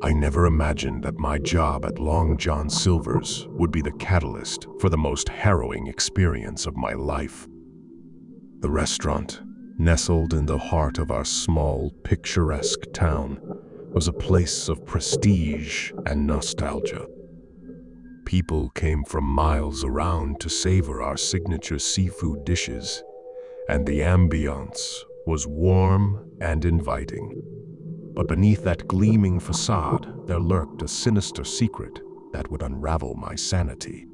I never imagined that my job at Long John Silver's would be the catalyst for the most harrowing experience of my life. The restaurant, nestled in the heart of our small, picturesque town, was a place of prestige and nostalgia. People came from miles around to savor our signature seafood dishes, and the ambiance was warm and inviting. But beneath that gleaming facade, there lurked a sinister secret that would unravel my sanity.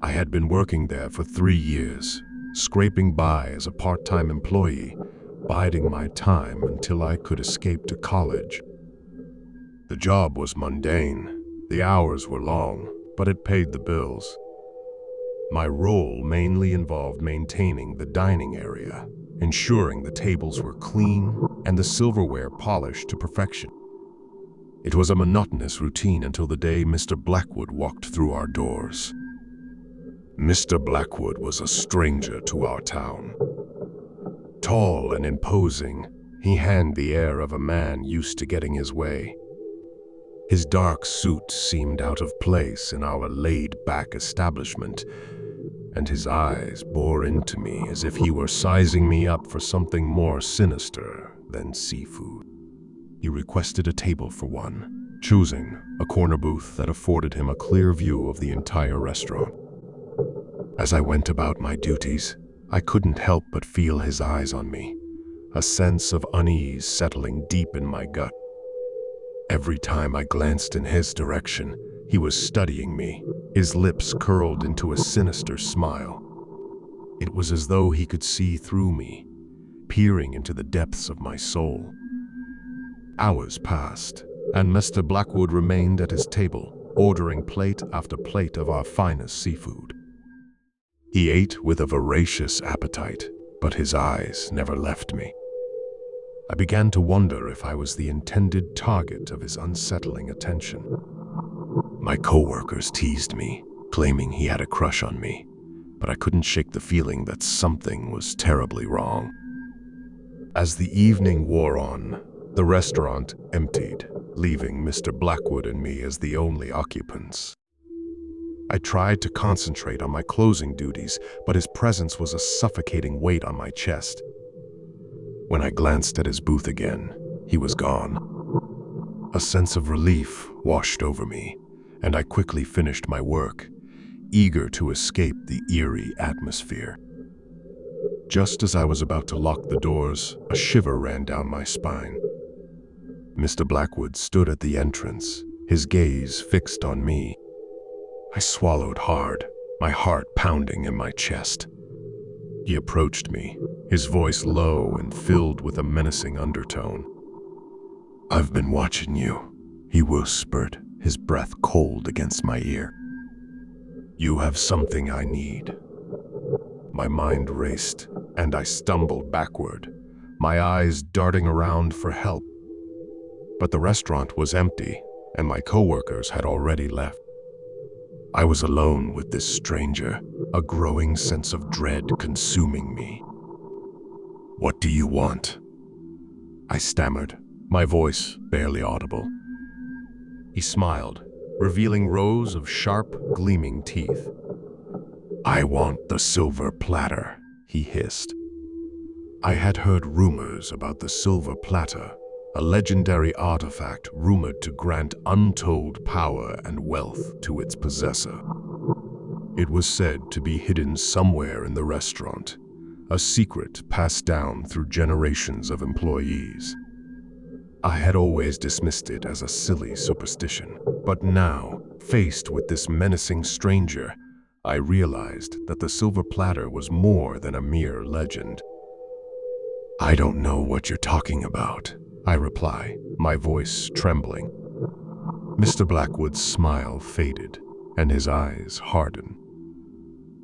I had been working there for 3 years, scraping by as a part-time employee, biding my time until I could escape to college. The job was mundane, the hours were long, but it paid the bills. My role mainly involved maintaining the dining area, ensuring the tables were clean and the silverware polished to perfection. It was a monotonous routine until the day Mr. Blackwood walked through our doors. Mr. Blackwood was a stranger to our town. Tall and imposing, he had the air of a man used to getting his way. His dark suit seemed out of place in our laid-back establishment, and his eyes bore into me as if he were sizing me up for something more sinister than seafood. He requested a table for one, choosing a corner booth that afforded him a clear view of the entire restaurant. As I went about my duties, I couldn't help but feel his eyes on me, a sense of unease settling deep in my gut. Every time I glanced in his direction, he was studying me, his lips curled into a sinister smile. It was as though he could see through me, peering into the depths of my soul. Hours passed, and Mr. Blackwood remained at his table, ordering plate after plate of our finest seafood. He ate with a voracious appetite, but his eyes never left me. I began to wonder if I was the intended target of his unsettling attention. My coworkers teased me, claiming he had a crush on me, but I couldn't shake the feeling that something was terribly wrong. As the evening wore on, the restaurant emptied, leaving Mr. Blackwood and me as the only occupants. I tried to concentrate on my closing duties, but his presence was a suffocating weight on my chest. When I glanced at his booth again, he was gone. A sense of relief washed over me, and I quickly finished my work, eager to escape the eerie atmosphere. Just as I was about to lock the doors, a shiver ran down my spine. Mr. Blackwood stood at the entrance, his gaze fixed on me. I swallowed hard, my heart pounding in my chest. He approached me, his voice low and filled with a menacing undertone. "I've been watching you," he whispered, his breath cold against my ear. "You have something I need." My mind raced, and I stumbled backward, my eyes darting around for help. But the restaurant was empty, and my coworkers had already left. I was alone with this stranger, a growing sense of dread consuming me. "What do you want?" I stammered, my voice barely audible. He smiled, revealing rows of sharp, gleaming teeth. "I want the Silver Platter," he hissed. I had heard rumors about the Silver Platter, a legendary artifact rumored to grant untold power and wealth to its possessor. It was said to be hidden somewhere in the restaurant, a secret passed down through generations of employees. I had always dismissed it as a silly superstition, but now, faced with this menacing stranger, I realized that the Silver Platter was more than a mere legend. "I don't know what you're talking about," I reply, my voice trembling. Mr. Blackwood's smile faded, and his eyes hardened.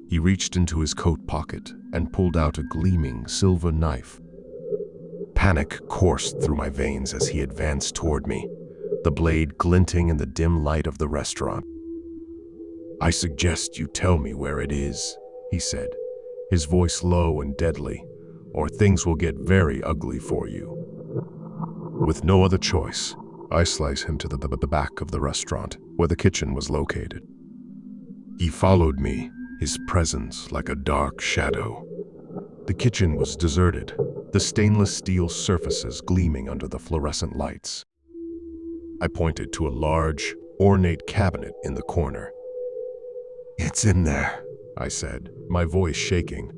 He reached into his coat pocket and pulled out a gleaming silver knife. Panic coursed through my veins as he advanced toward me, the blade glinting in the dim light of the restaurant. "I suggest you tell me where it is," he said, his voice low and deadly, "or things will get very ugly for you." With no other choice, I slice him to the back of the restaurant, where the kitchen was located. He followed me, his presence like a dark shadow. The kitchen was deserted, the stainless steel surfaces gleaming under the fluorescent lights. I pointed to a large, ornate cabinet in the corner. "It's in there," I said, my voice shaking.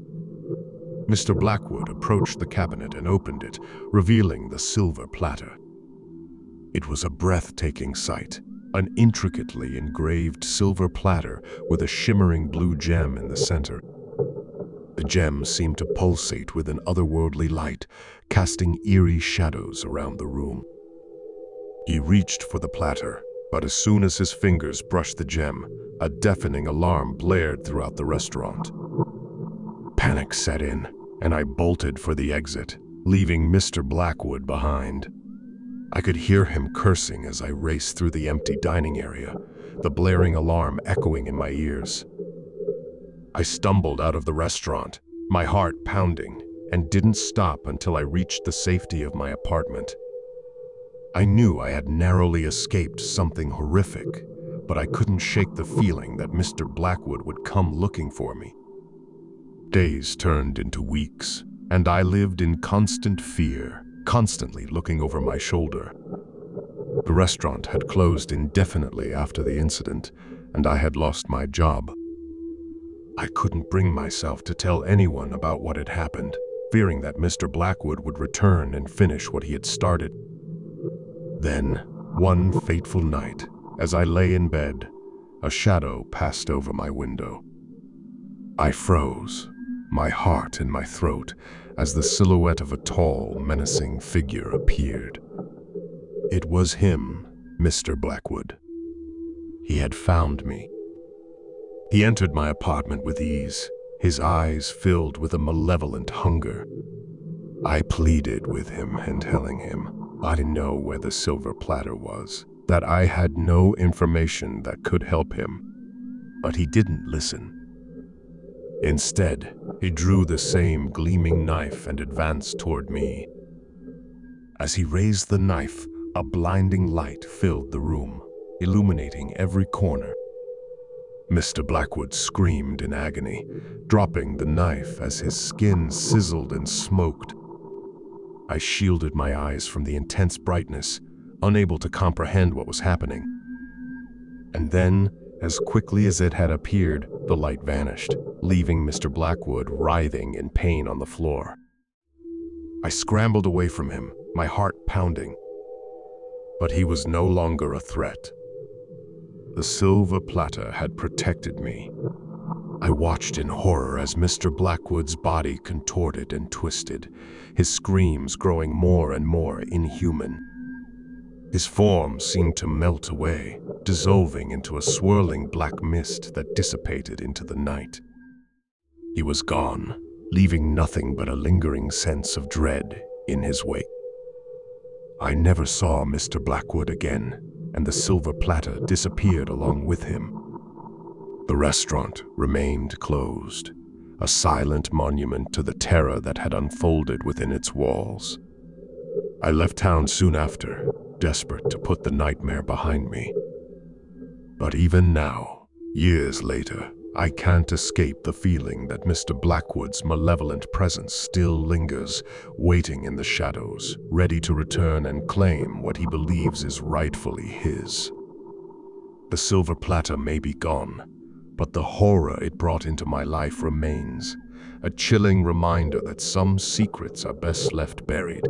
Mr. Blackwood approached the cabinet and opened it, revealing the silver platter. It was a breathtaking sight, an intricately engraved silver platter with a shimmering blue gem in the center. The gem seemed to pulsate with an otherworldly light, casting eerie shadows around the room. He reached for the platter, but as soon as his fingers brushed the gem, a deafening alarm blared throughout the restaurant. Panic set in, and I bolted for the exit, leaving Mr. Blackwood behind. I could hear him cursing as I raced through the empty dining area, the blaring alarm echoing in my ears. I stumbled out of the restaurant, my heart pounding, and didn't stop until I reached the safety of my apartment. I knew I had narrowly escaped something horrific, but I couldn't shake the feeling that Mr. Blackwood would come looking for me. Days turned into weeks, and I lived in constant fear, constantly looking over my shoulder. The restaurant had closed indefinitely after the incident, and I had lost my job. I couldn't bring myself to tell anyone about what had happened, fearing that Mr. Blackwood would return and finish what he had started. Then, one fateful night, as I lay in bed, a shadow passed over my window. I froze, my heart in my throat, as the silhouette of a tall, menacing figure appeared. It was him, Mr. Blackwood. He had found me. He entered my apartment with ease, his eyes filled with a malevolent hunger. I pleaded with him and telling him I didn't know where the silver platter was, that I had no information that could help him. But he didn't listen. Instead, he drew the same gleaming knife and advanced toward me. As he raised the knife, a blinding light filled the room, illuminating every corner. Mr. Blackwood screamed in agony, dropping the knife as his skin sizzled and smoked. I shielded my eyes from the intense brightness, unable to comprehend what was happening. And then, as quickly as it had appeared, the light vanished, leaving Mr. Blackwood writhing in pain on the floor. I scrambled away from him, my heart pounding. But he was no longer a threat. The silver platter had protected me. I watched in horror as Mr. Blackwood's body contorted and twisted, his screams growing more and more inhuman. His form seemed to melt away, dissolving into a swirling black mist that dissipated into the night. He was gone, leaving nothing but a lingering sense of dread in his wake. I never saw Mr. Blackwood again, and the silver platter disappeared along with him. The restaurant remained closed, a silent monument to the terror that had unfolded within its walls. I left town soon after, desperate to put the nightmare behind me. But even now, years later, I can't escape the feeling that Mr. Blackwood's malevolent presence still lingers, waiting in the shadows, ready to return and claim what he believes is rightfully his. The silver platter may be gone, but the horror it brought into my life remains, a chilling reminder that some secrets are best left buried.